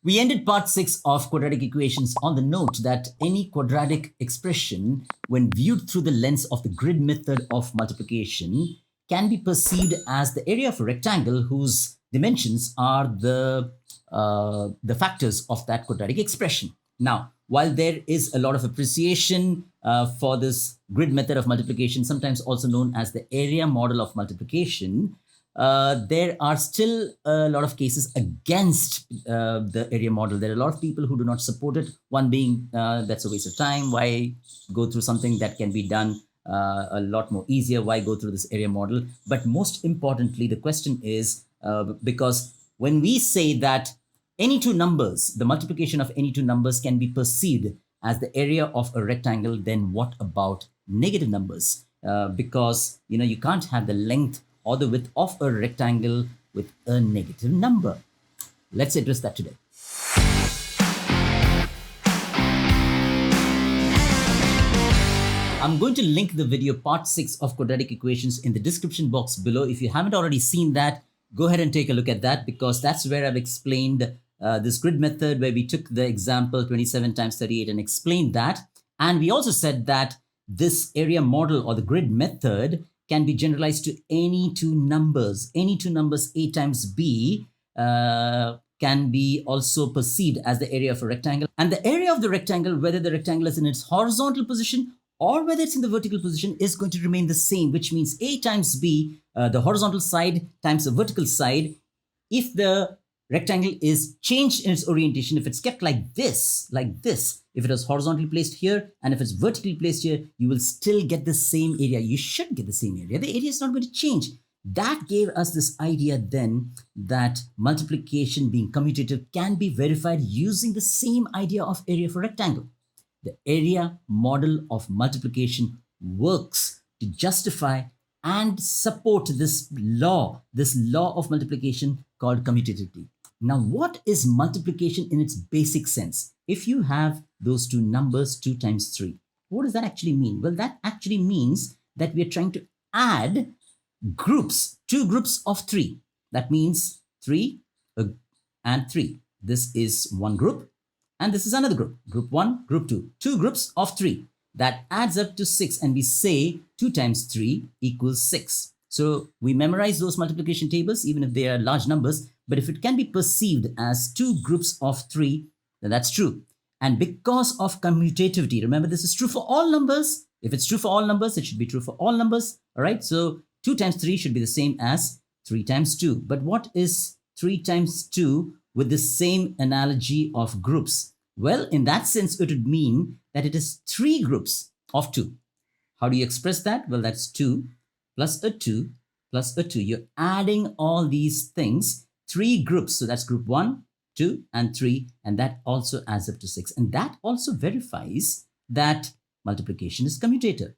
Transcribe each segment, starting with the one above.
We ended part 6 of quadratic equations on the note that any quadratic expression, when viewed through the lens of the grid method of multiplication, can be perceived as the area of a rectangle whose dimensions are the factors of that quadratic expression. Now, while there is a lot of appreciation for this grid method of multiplication, sometimes also known as the area model of multiplication, there are still a lot of cases against the area model. There are a lot of people who do not support it. One being that's a waste of time. Why go through something that can be done a lot more easier? Why go through this area model? But most importantly, the question is because when we say that any two numbers, the multiplication of any two numbers can be perceived as the area of a rectangle, then what about negative numbers? Because you can't have the length or the width of a rectangle with a negative number. Let's address that today. I'm going to link the video part 6 of quadratic equations in the description box below. If you haven't already seen that, go ahead and take a look at that, because that's where I've explained this grid method, where we took the example 27 times 38 and explained that. And we also said that this area model or the grid method can be generalized to any two numbers. Any two numbers, a times b, can be also perceived as the area of a rectangle. And the area of the rectangle, whether the rectangle is in its horizontal position or whether it's in the vertical position, is going to remain the same, which means a times b, the horizontal side times the vertical side. If the rectangle is changed in its orientation, if it's kept like this, if it was horizontally placed here and if it's vertically placed here, you will still get the same area. You should get the same area. The area is not going to change. That gave us this idea then that multiplication being commutative can be verified using the same idea of area of a rectangle. The area model of multiplication works to justify and support this law of multiplication called commutativity. Now, what is multiplication in its basic sense? If you have those two numbers, 2 times 3, what does that actually mean? Well, that actually means that we are trying to add groups, 2 groups of 3. That means 3 and 3. This is one group and this is another group. Group 1, group 2. 2 groups of 3. That adds up to 6, and we say 2 times 3 equals 6. So we memorize those multiplication tables even if they are large numbers, but if it can be perceived as 2 groups of 3, then that's true. And because of commutativity, remember this is true for all numbers. If it's true for all numbers, it should be true for all numbers. All right, so 2 times 3 should be the same as 3 times 2. But what is 3 times 2 with the same analogy of groups? Well, in that sense, it would mean that it is 3 groups of 2. How do you express that? Well, that's 2 plus a 2 plus a 2. You're adding all these things, 3 groups. So that's group 1, 2, and 3. And that also adds up to 6. And that also verifies that multiplication is commutative.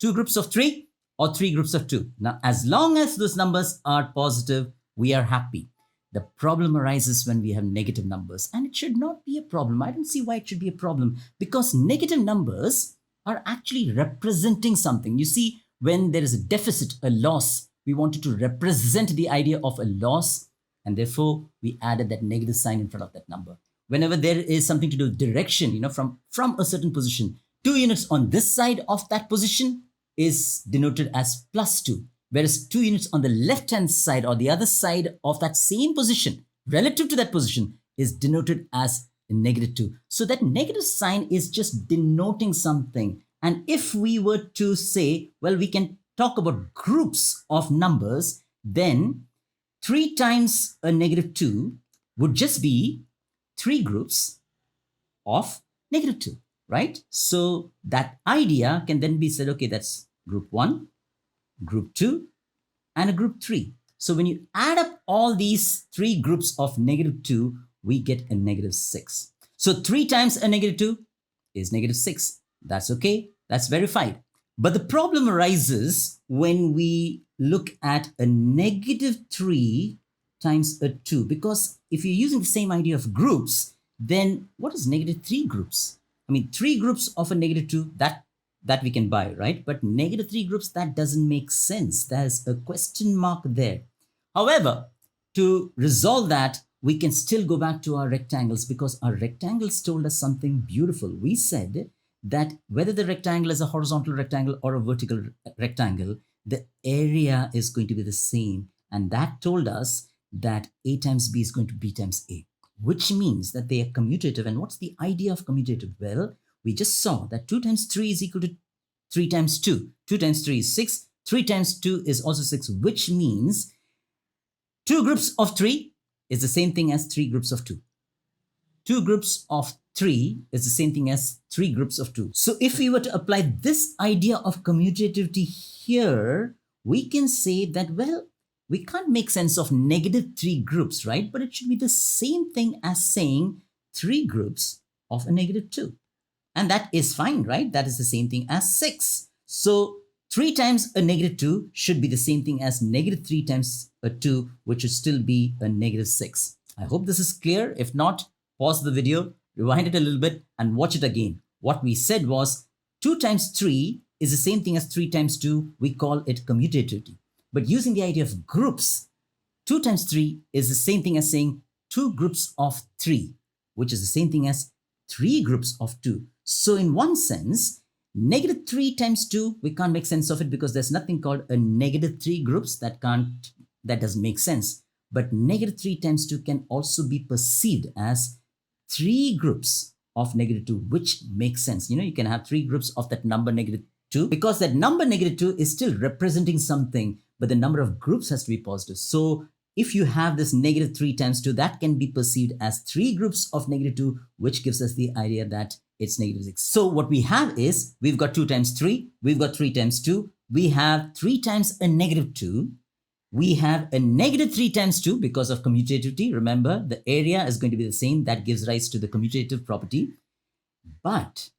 2 groups of 3 or 3 groups of 2. Now, as long as those numbers are positive, we are happy. The problem arises when we have negative numbers, and it should not be a problem. I don't see why it should be a problem, because negative numbers are actually representing something. You see, when there is a deficit, a loss, we wanted to represent the idea of a loss, and therefore we added that negative sign in front of that number. Whenever there is something to do with direction, from a certain position, 2 units on this side of that position is denoted as plus 2. Whereas 2 units on the left-hand side or the other side of that same position, relative to that position, is denoted as negative 2. So that negative sign is just denoting something. And if we were to say, well, we can talk about groups of numbers, then 3 times a negative 2 would just be 3 groups of negative 2, right? So that idea can then be said, okay, that's group 1, group 2, and a group 3. So when you add up all these 3 groups of negative 2, we get a negative 6. So 3 times a negative 2 is negative 6. That's okay. That's verified. But the problem arises when we look at a negative 3 times a 2, because if you're using the same idea of groups, then what is negative 3 groups? I mean, 3 groups of a negative 2, that we can buy, right? But negative 3 groups, that doesn't make sense. There's a question mark there. However, to resolve that, we can still go back to our rectangles because our rectangles told us something beautiful. We said that whether the rectangle is a horizontal rectangle or a vertical rectangle, the area is going to be the same. And that told us that A times B is going to B times A, which means that they are commutative. And what's the idea of commutative? Well, we just saw that 2 times 3 is equal to 3 times 2. 2 times 3 is 6. 3 times 2 is also 6, which means 2 groups of 3 is the same thing as 3 groups of 2. 2 groups of 3 is the same thing as 3 groups of 2. So if we were to apply this idea of commutativity here, we can say that, well, we can't make sense of -3 groups, right? But it should be the same thing as saying 3 groups of a -2. And that is fine, right? That is the same thing as 6. So 3 times a -2 should be the same thing as -3 times a 2, which should still be a -6. I hope this is clear. If not, pause the video, rewind it a little bit, and watch it again. What we said was 2 times 3 is the same thing as 3 times 2. We call it commutativity. But using the idea of groups, 2 times 3 is the same thing as saying 2 groups of 3, which is the same thing as 3 groups of 2. So in one sense, -3 times 2, we can't make sense of it because there's nothing called a -3 groups. That doesn't make sense. But -3 times 2 can also be perceived as 3 groups of -2, which makes sense. You know, you can have 3 groups of that number -2 because that number -2 is still representing something, but the number of groups has to be positive. So if you have this -3 times 2, that can be perceived as 3 groups of -2, which gives us the idea that it's -6. So what we have is, we've got 2 times 3, we've got 3 times 2, we have 3 times a -2, we have a -3 times 2 because of commutativity. Remember, the area is going to be the same. That gives rise to the commutative property. But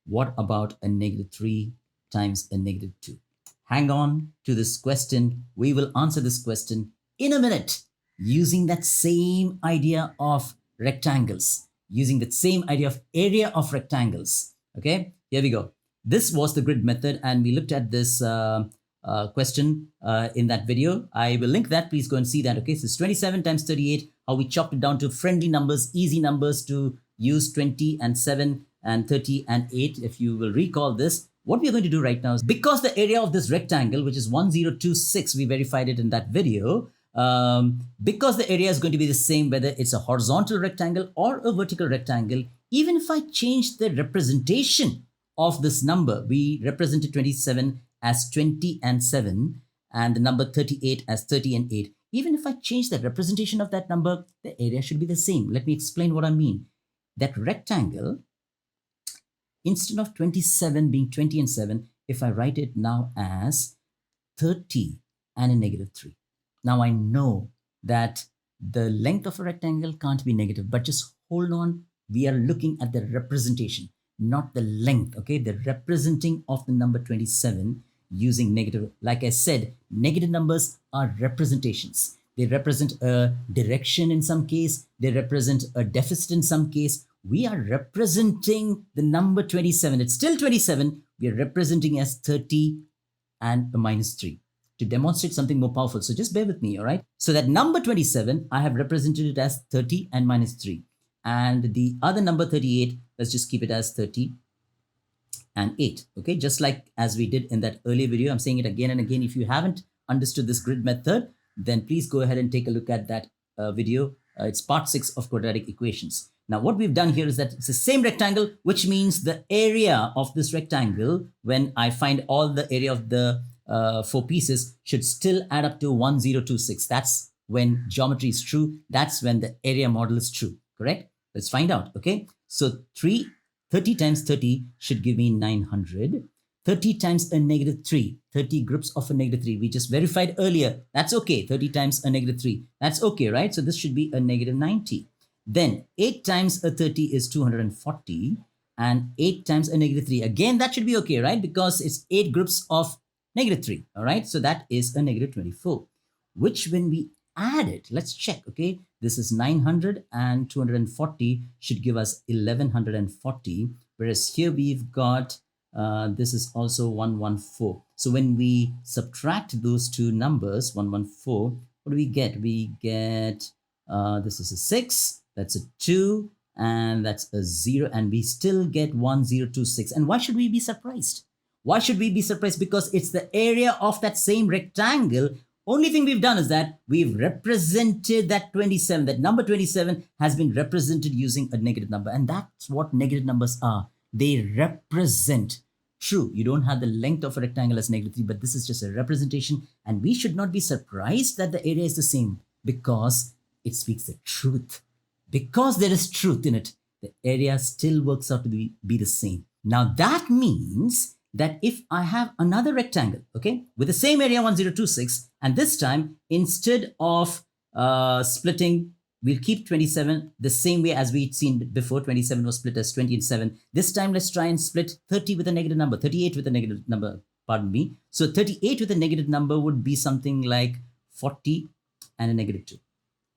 what about a -3 times a -2? Hang on to this question. We will answer this question in a minute using that same idea of rectangles, using that same idea of area of rectangles. Okay, here we go. This was the grid method, and we looked at this question in that video. I will link that. Please go and see that. Okay, so it's 27 times 38, how we chopped it down to friendly numbers, easy numbers to use, 20 and 7 and 30 and 8. If you will recall this, what we're going to do right now is, because the area of this rectangle, which is 1026, we verified it in that video, because the area is going to be the same whether it's a horizontal rectangle or a vertical rectangle, even if I change the representation of this number, we represented 27 as 20 and 7 and the number 38 as 30 and 8. Even if I change the representation of that number, the area should be the same. Let me explain what I mean. That rectangle, instead of 27 being 20 and 7, if I write it now as 30 and a -3. Now I know that the length of a rectangle can't be negative, but just hold on. We are looking at the representation, not the length, okay? The representing of the number 27 using negative. Like I said, negative numbers are representations. They represent a direction in some case. They represent a deficit in some case. We are representing the number 27. It's still 27. We are representing as 30 and a -3 to demonstrate something more powerful. So just bear with me, all right? So that number 27, I have represented it as 30 and -3. And the other number 38, let's just keep it as 30 and 8, okay? Just like as we did in that earlier video. I'm saying it again and again. If you haven't understood this grid method, then please go ahead and take a look at that video. It's part 6 of quadratic equations. Now, what we've done here is that it's the same rectangle, which means the area of this rectangle, when I find all the area of the 4 pieces, should still add up to 1026. That's when geometry is true. That's when the area model is true, correct? Let's find out, okay? So 30 times 30 should give me 900. 30 times a -3, 30 groups of a -3. We just verified earlier. That's okay. 30 times a -3. That's okay, right? So this should be a -90. Then 8 times a 30 is 240. And 8 times a -3. Again, that should be okay, right? Because it's 8 groups of -3. All right? So that is a -24. Which when we add it, let's check, okay? This is 900 and 240 should give us 1140. Whereas here we've got, this is also 114. So when we subtract those two numbers, 114, what do we get? We get This is a 6, that's a 2, and that's a 0, and we still get 1026. And why should we be surprised? Why should we be surprised? Because it's the area of that same rectangle. Only thing we've done is that we've represented that 27, that number 27 has been represented using a negative number. And that's what negative numbers are. They represent. True, you don't have the length of a rectangle as -3, but this is just a representation. And we should not be surprised that the area is the same, because it speaks the truth. Because there is truth in it, the area still works out to be the same. Now that means that if I have another rectangle, okay, with the same area 1026, and this time instead of splitting, we'll keep 27 the same way as we'd seen before. 27 was split as 20 and 7. This time let's try and split 30 with a negative number, 38 with a negative number, pardon me. So 38 with a negative number would be something like 40 and a -2,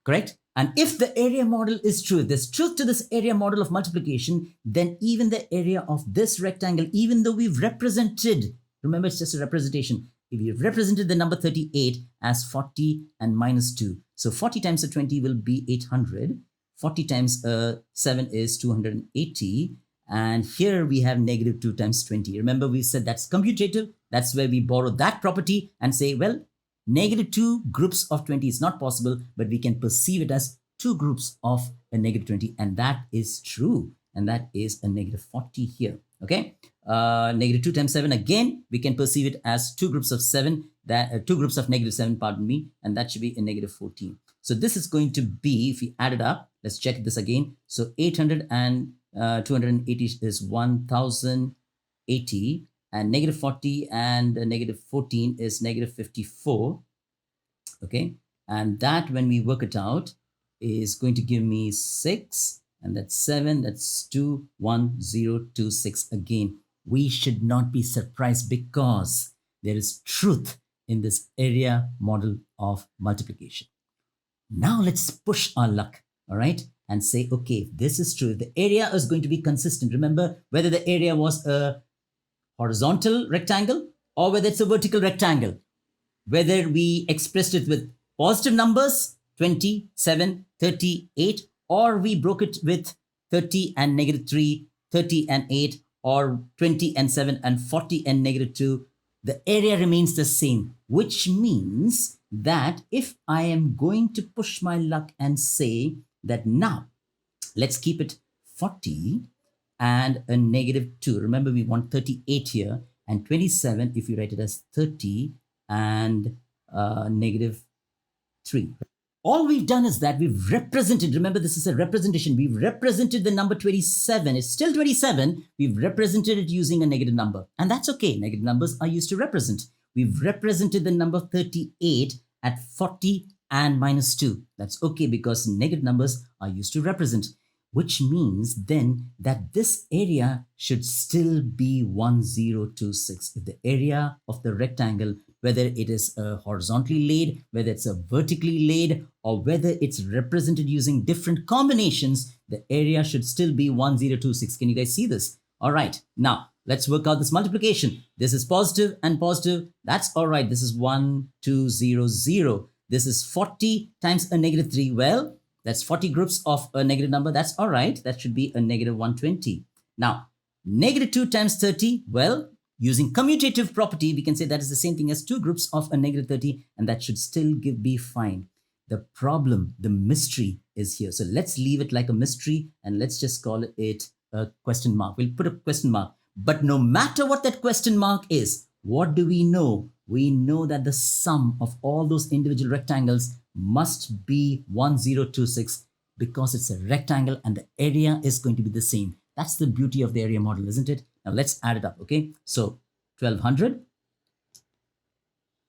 correct? And if the area model is true, if there's truth to this area model of multiplication, then even the area of this rectangle, even though we've represented, remember it's just a representation, if we've represented the number 38 as 40 and -2. So 40 times a 20 will be 800. 40 times a 7 is 280. And here we have -2 times 20. Remember we said that's commutative. That's where we borrow that property and say, well, -2 groups of 20 is not possible, but we can perceive it as 2 groups of a -20, and that is true. And that is a -40 here, okay? -2 times 7, again, we can perceive it as 2 groups of 7, that 2 groups of -7, pardon me, and that should be a -14. So this is going to be, if we add it up, let's check this again. So 800 and 280 is 1080. And -40 and -14 is -54, okay? And that, when we work it out, is going to give me 6, and that's 7, that's 21026 again. We should not be surprised because there is truth in this area model of multiplication. Now let's push our luck, all right? And say, okay, if this is true, if the area is going to be consistent. Remember, whether the area was a horizontal rectangle or whether it's a vertical rectangle, whether we expressed it with positive numbers 27, 38, or we broke it with 30 and -3, 30 and 8, or 20 and 7 and 40 and -2, the area remains the same, which means that if I am going to push my luck and say that now let's keep it 40 and a -2. Remember, we want 38 here, and 27 if you write it as 30 and -3. All we've done is that we've represented, remember this is a representation, we've represented the number 27, it's still 27, we've represented it using a negative number. And that's okay, negative numbers are used to represent. We've represented the number 38 at 40 and -2. That's okay because negative numbers are used to represent. Which means then that this area should still be 1026. If the area of the rectangle, whether it is horizontally laid, whether it's a vertically laid, or whether it's represented using different combinations, the area should still be 1026. Can you guys see this? All right, now let's work out this multiplication. This is positive and positive. That's all right. This is 1200. This is 40 times a -3. Well, that's 40 groups of a negative number. That's all right. That should be a -120. Now, -2 times 30. Well, using commutative property, we can say that is the same thing as 2 groups of a -30, and that should still be fine. The problem, the mystery is here. So let's leave it like a mystery, and let's just call it a question mark. We'll put a question mark. But no matter what that question mark is, what do we know? We know that the sum of all those individual rectangles must be 1026 because it's a rectangle and the area is going to be the same. That's the beauty of the area model, isn't it? Now let's add it up, okay? So 1200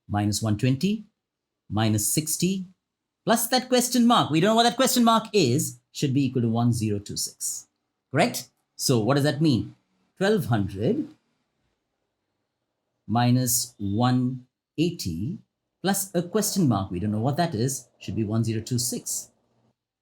minus 120 minus 60 plus that question mark. We don't know what that question mark is, should be equal to 1026, correct? So what does that mean? 1200 minus 180 plus a question mark. We don't know what that is, should be 1026.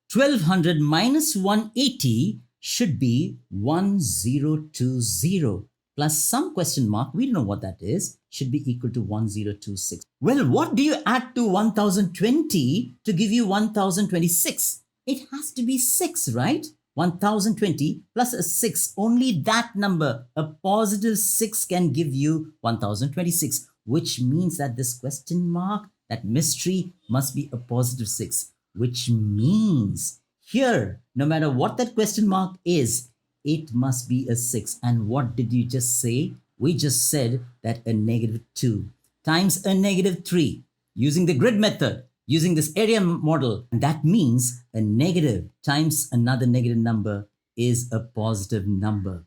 1200 minus 180 should be 1020. plus some question mark, we don't know what that is, should be equal to 1026. Well, what do you add to 1020 to give you 1026? It has to be 6, right? 1020 plus a 6, only that number, a positive 6 can give you 1026, which means that this question mark, that mystery must be a positive 6, which means here, no matter what that question mark is, it must be a 6. And what did you just say? We just said that a negative 2 times a negative 3 using the grid method, using this area model. And that means a negative times another negative number is a positive number.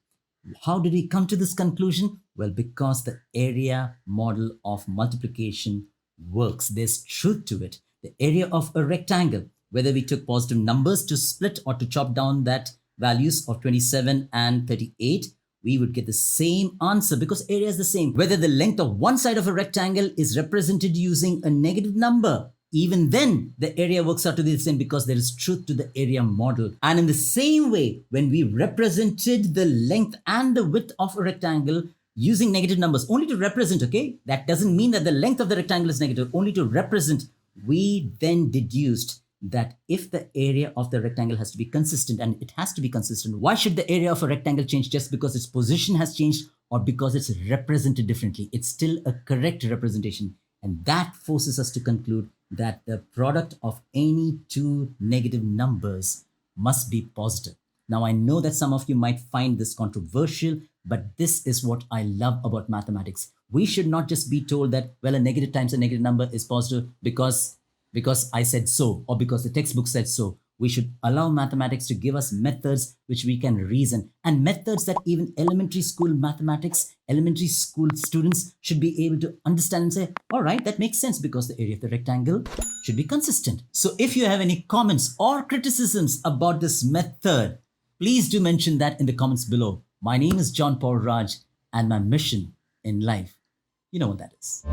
How did we come to this conclusion? Well, because the area model of multiplication works. There's truth to it. The area of a rectangle, whether we took positive numbers to split or to chop down that values of 27 and 38, we would get the same answer because area is the same. Whether the length of one side of a rectangle is represented using a negative number, even then the area works out to be the same because there is truth to the area model. And in the same way, when we represented the length and the width of a rectangle using negative numbers, only to represent, okay? That doesn't mean that the length of the rectangle is negative, only to represent. We then deduced that if the area of the rectangle has to be consistent, and it has to be consistent, why should the area of a rectangle change just because its position has changed or because it's represented differently? It's still a correct representation. And that forces us to conclude that the product of any two negative numbers must be positive. Now, I know that some of you might find this controversial, but this is what I love about mathematics. We should not just be told that, well, a negative times a negative number is positive because I said so, or because the textbook said so. We should allow mathematics to give us methods which we can reason, and methods that even elementary school mathematics, elementary school students should be able to understand and say, all right, that makes sense because the area of the rectangle should be consistent. So if you have any comments or criticisms about this method, please do mention that in the comments below. My name is John Paul Raj, and my mission in life, you know what that is.